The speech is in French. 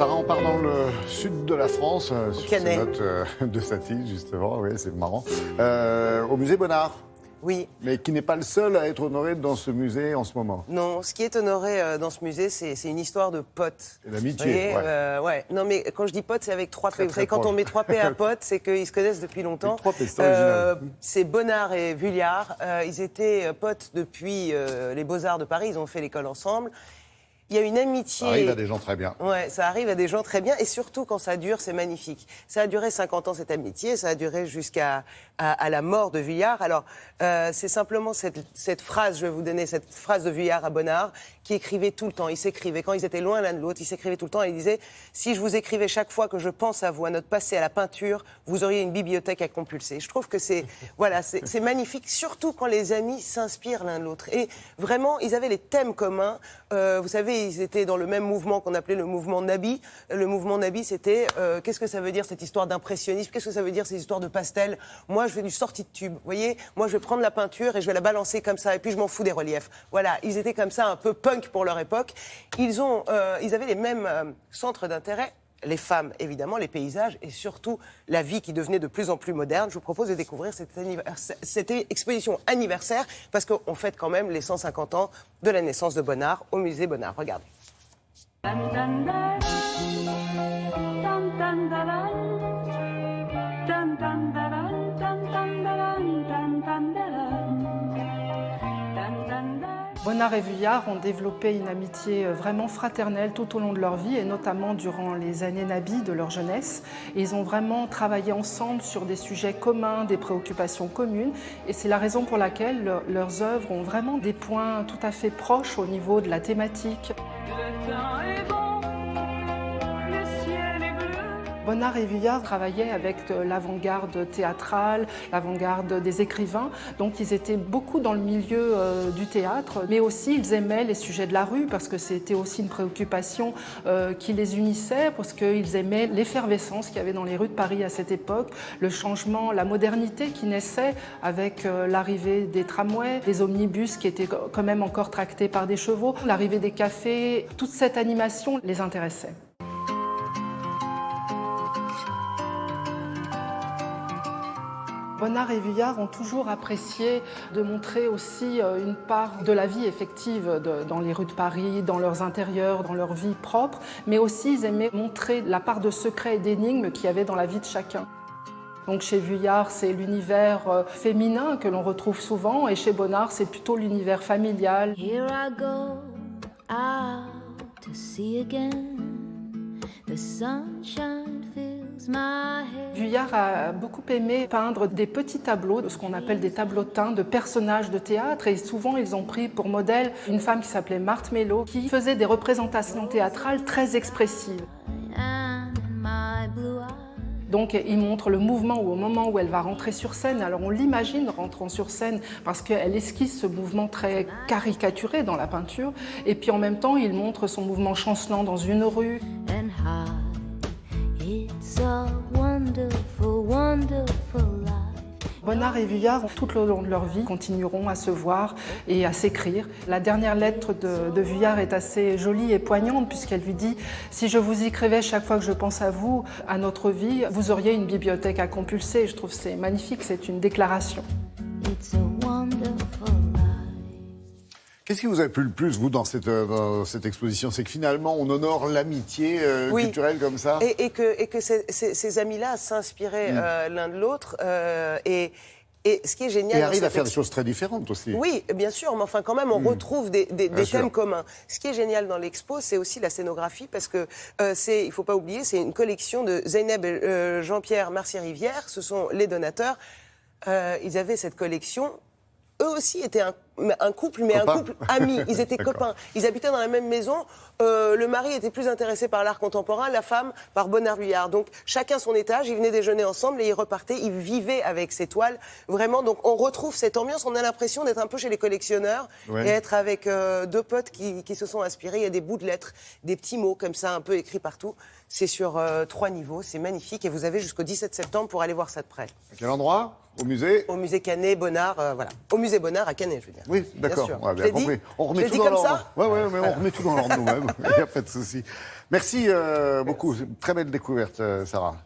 Sarah, on part dans le sud de la France, sur ces Canet. notes de Satie, justement, oui, c'est marrant. Au musée Bonnard. Oui. Mais qui n'est pas le seul à être honoré dans ce musée en ce moment. Non, ce qui est honoré dans ce musée, c'est une histoire de potes. Et l'amitié, ouais. Non, mais quand je dis potes, c'est avec 3 P. Vous savez, quand proche. on met 3 P à potes, c'est qu'ils se connaissent depuis longtemps. Avec 3 P, c'est original. C'est Bonnard et Vuillard. Ils étaient potes depuis les Beaux-Arts de Paris. Ils ont fait l'école ensemble. Il y a une amitié. Ça arrive à des gens très bien. Ouais, ça arrive à des gens très bien. Et surtout, quand ça dure, c'est magnifique. Ça a duré 50 ans, cette amitié. Ça a duré jusqu'à à la mort de Vuillard. Alors, c'est simplement cette phrase, je vais vous donner cette phrase de Vuillard à Bonnard, qui écrivait tout le temps. Ils s'écrivaient. Quand ils étaient loin l'un de l'autre, ils s'écrivaient tout le temps. Et il disait, si je vous écrivais chaque fois que je pense à vous, à notre passé, à la peinture, vous auriez une bibliothèque à compulser. Je trouve que c'est magnifique, surtout quand les amis s'inspirent l'un de l'autre. Et vraiment, ils avaient les thèmes communs. Vous savez, ils étaient dans le même mouvement qu'on appelait le mouvement Nabi. Le mouvement Nabi, c'était qu'est-ce que ça veut dire cette histoire d'impressionnisme? Qu'est-ce que ça veut dire ces histoires de pastel? Moi, je fais du sortie de tube. Vous voyez, moi, je vais prendre la peinture et je vais la balancer comme ça. Et puis, je m'en fous des reliefs. Voilà, ils étaient comme ça, un peu punk pour leur époque. Ils avaient les mêmes centres d'intérêt. Les femmes, évidemment, les paysages et surtout la vie qui devenait de plus en plus moderne. Je vous propose de découvrir cette exposition anniversaire parce qu'on fête quand même les 150 ans de la naissance de Bonnard au musée Bonnard. Regardez. Bonnard et Vuillard ont développé une amitié vraiment fraternelle tout au long de leur vie et notamment durant les années Nabi de leur jeunesse. Et ils ont vraiment travaillé ensemble sur des sujets communs, des préoccupations communes. Et c'est la raison pour laquelle leurs œuvres ont vraiment des points tout à fait proches au niveau de la thématique. Bonnard et Vuillard travaillaient avec l'avant-garde théâtrale, l'avant-garde des écrivains. Donc ils étaient beaucoup dans le milieu du théâtre, mais aussi ils aimaient les sujets de la rue parce que c'était aussi une préoccupation qui les unissait, parce qu'ils aimaient l'effervescence qu'il y avait dans les rues de Paris à cette époque, le changement, la modernité qui naissait avec l'arrivée des tramways, des omnibus qui étaient quand même encore tractés par des chevaux, l'arrivée des cafés. Toute cette animation les intéressait. Bonnard et Vuillard ont toujours apprécié de montrer aussi une part de la vie effective dans les rues de Paris, dans leurs intérieurs, dans leur vie propre, mais aussi ils aimaient montrer la part de secret et d'énigmes qu'il y avait dans la vie de chacun. Donc chez Vuillard, c'est l'univers féminin que l'on retrouve souvent, et chez Bonnard, c'est plutôt l'univers familial. Here I go out to see again. The sunshine fills my head. Vuillard a beaucoup aimé peindre des petits tableaux, ce qu'on appelle des tableaux teints de personnages de théâtre. Et souvent, ils ont pris pour modèle une femme qui s'appelait Marthe Mello, qui faisait des représentations théâtrales très expressives. And my blue eyes. Donc, il montre le mouvement au moment où elle va rentrer sur scène. Alors, on l'imagine rentrant sur scène parce qu'elle esquisse ce mouvement très caricaturé dans la peinture. Et puis, en même temps, il montre son mouvement chancelant dans une rue. And high. It's a wonderful, wonderful life. Bonnard et Vuillard, tout au long de leur vie, continueront à se voir et à s'écrire. La dernière lettre de Vuillard est assez jolie et poignante puisqu'elle lui dit « Si je vous écrivais chaque fois que je pense à vous, à notre vie, vous auriez une bibliothèque à compulser. » Je trouve que c'est magnifique, c'est une déclaration. It's a wonderful life. Qu'est-ce qui vous a plu le plus, vous, dans cette exposition? C'est que finalement, on honore l'amitié Oui. culturelle comme ça. Et que ces amis-là s'inspiraient l'un de l'autre. Et ce qui est génial... Et dans arrive à cette faire des choses très différentes aussi. Oui, bien sûr, mais enfin quand même, on retrouve des thèmes communs. Ce qui est génial dans l'expo, c'est aussi la scénographie, parce que il ne faut pas oublier, c'est une collection de Zeynep et Jean-Pierre Mercier-Rivière, ce sont les donateurs. Ils avaient cette collection. Eux aussi étaient un couple, mais Copains. un couple ami. Ils étaient D'accord. copains. Ils habitaient dans la même maison. Le mari était plus intéressé par l'art contemporain, la femme par Bonnard-Vuillard. Donc chacun son étage, ils venaient déjeuner ensemble et ils repartaient. Ils vivaient avec ces toiles. Vraiment, donc on retrouve cette ambiance. On a l'impression d'être un peu chez les collectionneurs Ouais. et être avec deux potes qui se sont inspirés. Il y a des bouts de lettres, des petits mots comme ça, un peu écrits partout. C'est sur 3 niveaux, c'est magnifique. Et vous avez jusqu'au 17 septembre pour aller voir ça de près. À quel endroit? Au musée? Au musée Canet, Bonnard, voilà. Au musée Bonnard à Canet, je veux dire. Oui, d'accord. sûr. On a bien Je l'ai dit compris. On Je remet l'ai tout dit dans comme l'ordre. ça Ouais, mais on remet tout dans l'ordre nous-mêmes. Il n'y a pas de souci. Merci beaucoup. Très belle découverte, Sarah.